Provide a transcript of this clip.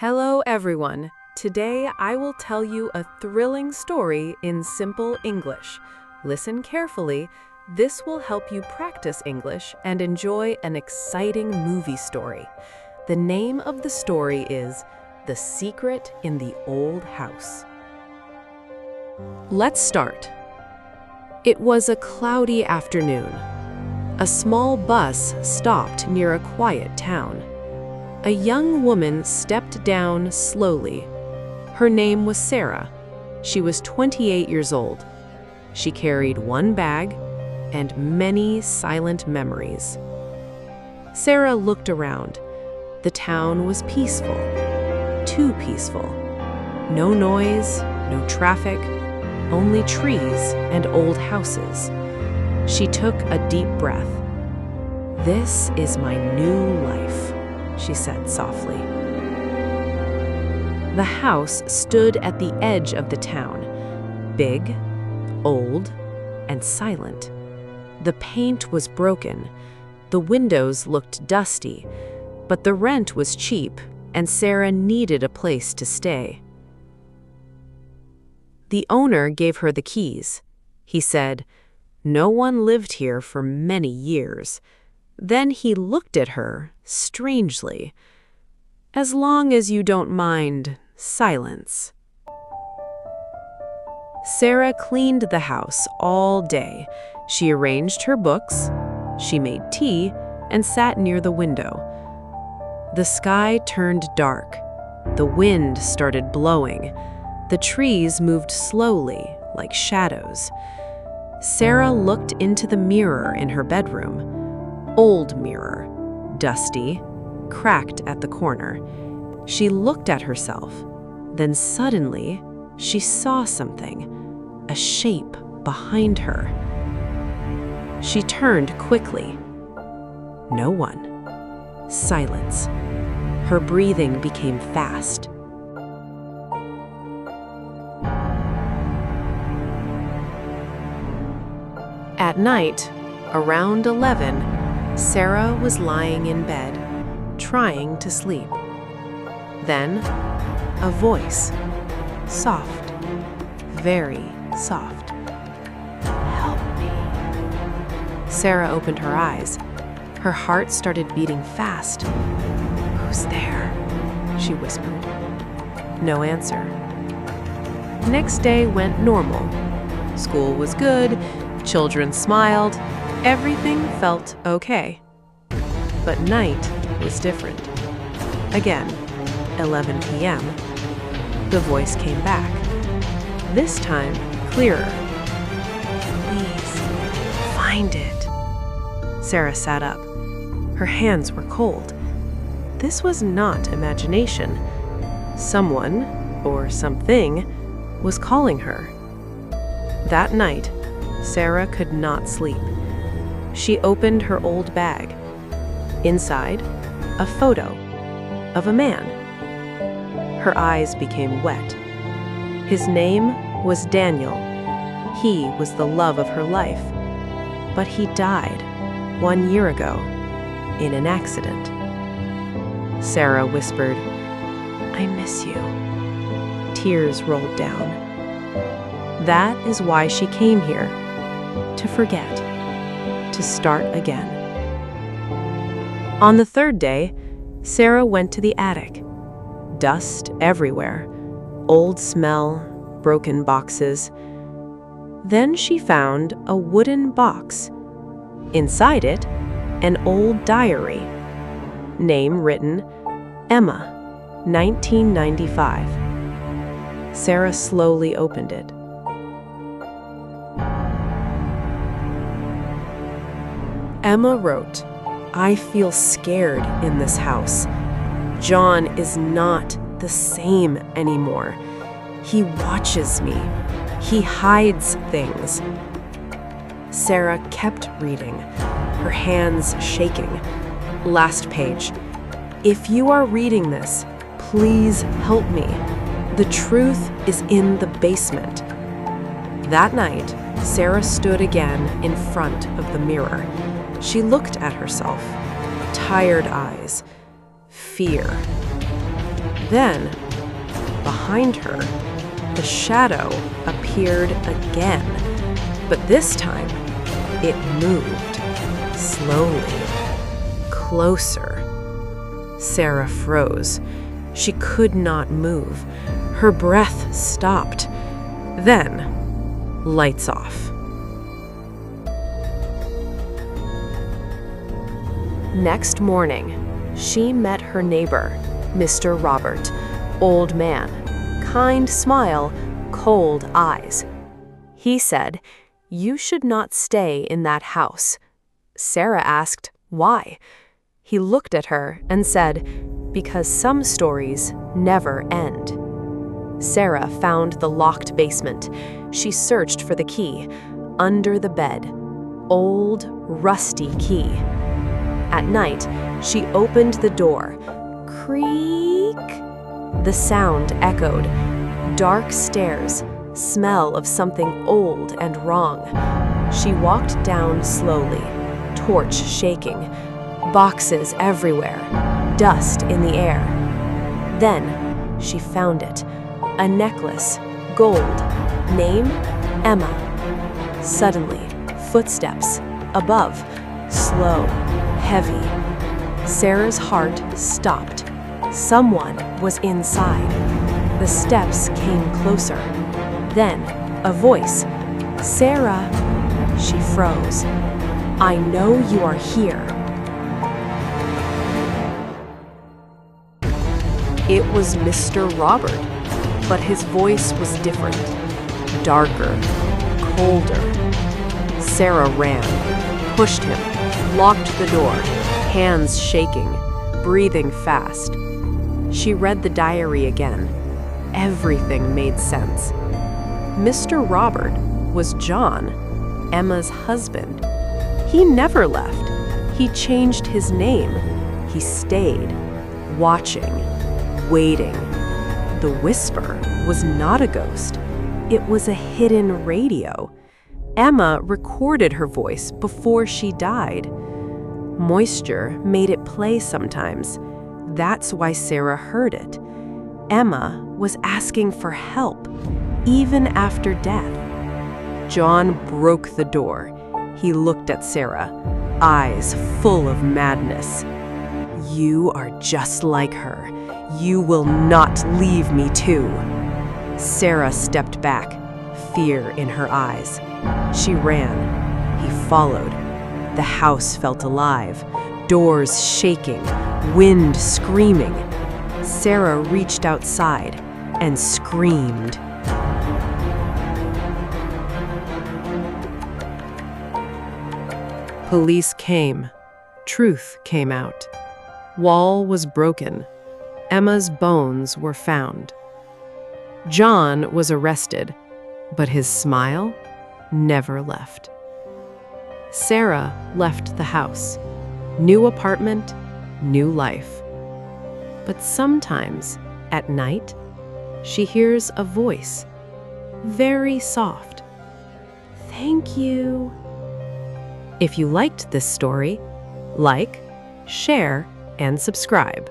Hello, everyone. Today I will tell you a thrilling story in simple English. Listen carefully. This will help you practice English and enjoy an exciting movie story. The name of the story is The Secret in the Old House. Let's start. It was a cloudy afternoon. A small bus stopped near a quiet town. A young woman stepped down slowly. Her name was Sarah. She was 28 years old. She carried one bag and many silent memories. Sarah looked around. The town was peaceful, too peaceful. No noise, no traffic, only trees and old houses. She took a deep breath. "This is my new life," she said softly. The house stood at the edge of the town, big, old, and silent. The paint was broken, the windows looked dusty, but the rent was cheap, and Sarah needed a place to stay. The owner gave her the keys. He said, "No one lived here for many years." Then he looked at her strangely. "As long as you don't mind silence." Sarah cleaned the house all day. She arranged her books, she made tea, and sat near the window. The sky turned dark. The wind started blowing. The trees moved slowly, like shadows. Sarah looked into the mirror in her bedroom. Old mirror, dusty, cracked at the corner. She looked at herself. Then suddenly, she saw something, a shape behind her. She turned quickly. No one. Silence. Her breathing became fast. At night, around 11, Sarah was lying in bed, trying to sleep. Then, a voice, soft, very soft. "Help me." Sarah opened her eyes. Her heart started beating fast. "Who's there?" she whispered. No answer. Next day went normal. School was good, children smiled, everything felt okay. But night was different. Again, 11 p.m., the voice came back. This time, clearer. "Please, find it." Sarah sat up. Her hands were cold. This was not imagination. Someone, or something, was calling her. That night, Sarah could not sleep. She opened her old bag. Inside, a photo of a man. Her eyes became wet. His name was Daniel. He was the love of her life. But he died 1 year ago in an accident. Sarah whispered, "I miss you." Tears rolled down. That is why she came here, to forget, to start again. On the third day, Sarah went to the attic. Dust everywhere, old smell, broken boxes. Then she found a wooden box. Inside it, an old diary. Name written, Emma, 1995. Sarah slowly opened it. Emma wrote, "I feel scared in this house. John is not the same anymore. He watches me. He hides things." Sarah kept reading, her hands shaking. Last page. "If you are reading this, please help me. The truth is in the basement." That night, Sarah stood again in front of the mirror. She looked at herself, tired eyes, fear. Then, behind her, the shadow appeared again, but this time it moved slowly, closer. Sarah froze. She could not move. Her breath stopped. Then, lights off. Next morning, she met her neighbor, Mr. Robert, old man, kind smile, cold eyes. He said, "You should not stay in that house." Sarah asked, "Why?" He looked at her and said, "Because some stories never end." Sarah found the locked basement. She searched for the key. Under the bed. Old, rusty key. At night, she opened the door. Creak! The sound echoed. Dark stairs. Smell of something old and wrong. She walked down slowly. Torch shaking. Boxes everywhere. Dust in the air. Then, she found it. A necklace. Gold. Name? Emma. Suddenly, footsteps. Above. Slow. Heavy. Sarah's heart stopped. Someone was inside. The steps came closer. Then, a voice. "Sarah." She froze. "I know you are here." It was Mr. Robert, but his voice was different. Darker. Colder. Sarah ran, pushed him, locked the door, hands shaking, breathing fast. She read the diary again. Everything made sense. Mr. Robert was John, Emma's husband. He never left. He changed his name. He stayed, watching, waiting. The whisper was not a ghost. It was a hidden radio. Emma recorded her voice before she died. Moisture made it play sometimes. That's why Sarah heard it. Emma was asking for help, even after death. John broke the door. He looked at Sarah, eyes full of madness. "You are just like her. You will not leave me too." Sarah stepped back, fear in her eyes. She ran. He followed. The house felt alive, doors shaking, wind screaming. Sarah reached outside and screamed. Police came. Truth came out. Wall was broken. Emma's bones were found. John was arrested, but his smile never left. Sarah left the house. New apartment, new life. But sometimes, at night, she hears a voice, very soft. "Thank you." If you liked this story, like, share, and subscribe.